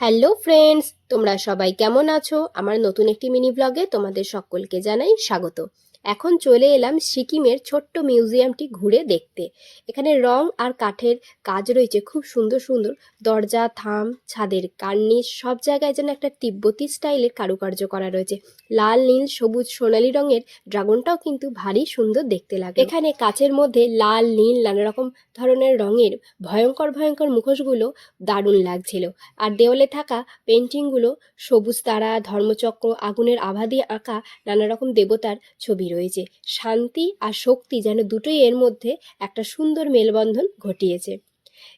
Hello friends, তোমরা সবাই কেমন আছো? আমার নতুন একটি মিনি ব্লগে তোমাদের সকলকে জানাই স্বাগত। এখন চলে এলাম সিকিমের ছোট্ট মিউজিয়ামটি ঘুরে দেখতে। এখানে রং আর কাঠের কাজ রয়েছে খুব সুন্দর সুন্দর। দরজা, থাম, ছাদের কার্নিশ সব জায়গায় যেন একটা তিব্বতী স্টাইলের কারুকার্য করা রয়েছে। লাল, নীল, সবুজ, সোনালী রঙের ড্রাগনটাও কিন্তু ভারী সুন্দর দেখতে লাগে। এখানে কাচের মধ্যে লাল, নীল, নানা রকম ধরনের রঙের ভয়ঙ্কর ভয়ঙ্কর মুখোশগুলো দারুণ লাগছিল। আর দেওয়ালে থাকা পেন্টিংগুলো সবুজ তারা, ধর্মচক্র, আগুনের আভা দিয়ে আঁকা নানা রকম দেবতার ছবি রয়েছে। শান্তি আর শক্তি যেন দুটোই এর মধ্যে একটা সুন্দর মেলবন্ধন ঘটিয়েছে।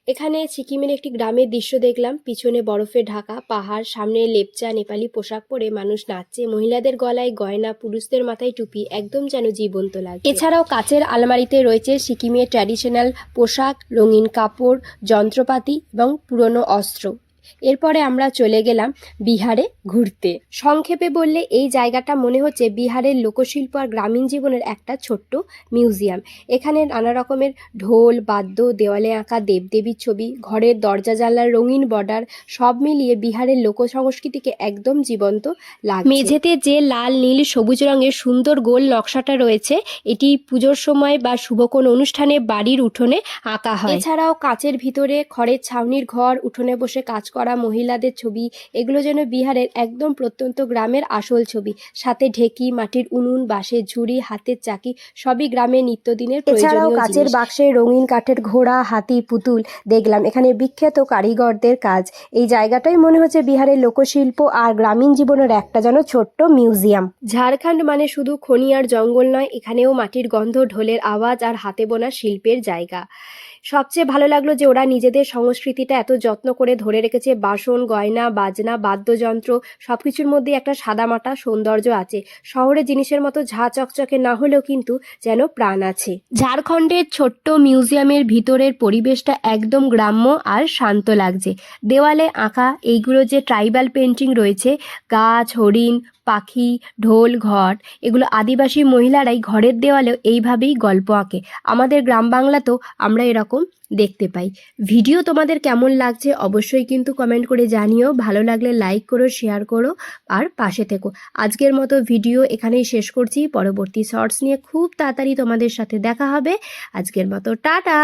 এখানে সিকিমের একটি গ্রামের দৃশ্য দেখলাম। পিছনে বরফে ঢাকা পাহাড়, সামনে লেপচা নেপালি পোশাক পরে মানুষ নাচছে। মহিলাদের গলায় গয়না, পুরুষদের মাথায় টুপি, একদম যেন জীবন্ত লাগে। এছাড়াও কাচের আলমারিতে রয়েছে সিকিমের ট্র্যাডিশনাল পোশাক, রঙিন কাপড়, যন্ত্রপাতি এবং পুরনো অস্ত্র। এরপরে আমরা চলে গেলাম বিহারে ঘুরতে। সংক্ষেপে বললে এই জায়গাটা মনে হচ্ছে বিহারের লোকশিল্প আর গ্রামীণ জীবনের একটা ছোট্ট মিউজিয়াম। এখানে নানা রকমের ঢোল, বাদ্য, দেওয়ালে আঁকা দেবদেবীর ছবি, ঘরের দরজা জানলার রঙিন বর্ডার সব মিলিয়ে বিহারের লোক সংস্কৃতিকে একদম জীবন্ত লাগে। মেঝেতে যে লাল, নীল, সবুজ রঙের সুন্দর গোল নকশাটা রয়েছে, এটি পুজোর সময় বা শুভ কোনো অনুষ্ঠানে বাড়ির উঠোনে আঁকা হয়। এছাড়াও কাচের ভিতরে খড়ের ছাউনির ঘর, উঠোনে বসে কাজ করা মহিলাদের ছবি, এগুলো যেন বিহারের একদম প্রত্যন্ত গ্রামের আসল ছবি। সাথে ঢেকি, মাটির উনুন, বাঁশের ঝুড়ি, হাতের চাকি সবই গ্রামের নিত্যদিনের প্রয়োজনীয় জিনিস। কাচের বাক্সে রঙিন কাঠের ঘোড়া, হাতি, পুতুল দেখলাম। এখানে বিখ্যাত কারিগরদের কাজ। এই জায়গাটাই মনে হচ্ছে বিহারের লোকশিল্প আর গ্রামীণ জীবনের একটা যেন ছোট্ট মিউজিয়াম। ঝাড়খণ্ড মানে শুধু খনি আর জঙ্গল নয়, এখানেও মাটির গন্ধ, ঢোলের আওয়াজ আর হাতে বোনা শিল্পের জায়গা। সবচেয়ে ভালো লাগলো যে ওরা নিজেদের সংস্কৃতিটা এত যত্ন করে ধরে রেখেছে। বাসন, গয়না, বাজনা, বাদ্যযন্ত্র সবকিছুর মধ্যে একটা সাদামাটা সৌন্দর্য আছে। শহরের জিনিসের মতো ঝা চকচকে না হলেও কিন্তু যেন প্রাণ আছে। ঝাড়খণ্ডের ছোট্ট মিউজিয়ামের ভিতরের পরিবেশটা একদম গ্রাম্য আর শান্ত লাগছে। দেওয়ালে আঁকা এইগুলো যে ট্রাইবাল পেন্টিং রয়েছে, গাছ, হরিণ, পাখি, ঢোল, ঘট, এগুলো আদিবাসী মহিলারাই ঘরের দেওয়ালেও এইভাবেই গল্প আঁকে। আমাদের গ্রাম বাংলাতেও আমরা এরকম দেখতে পাই। ভিডিও তোমাদের কেমন লাগছে অবশ্যই কিন্তু কমেন্ট করে জানিও। ভালো লাগলে লাইক করো, শেয়ার করো আর পাশে থেকো। আজকের মতো ভিডিও এখানেই শেষ করছি। পরবর্তী শর্টস নিয়ে খুব তাড়াতাড়ি তোমাদের সাথে দেখা হবে। আজকের মতো টাটা।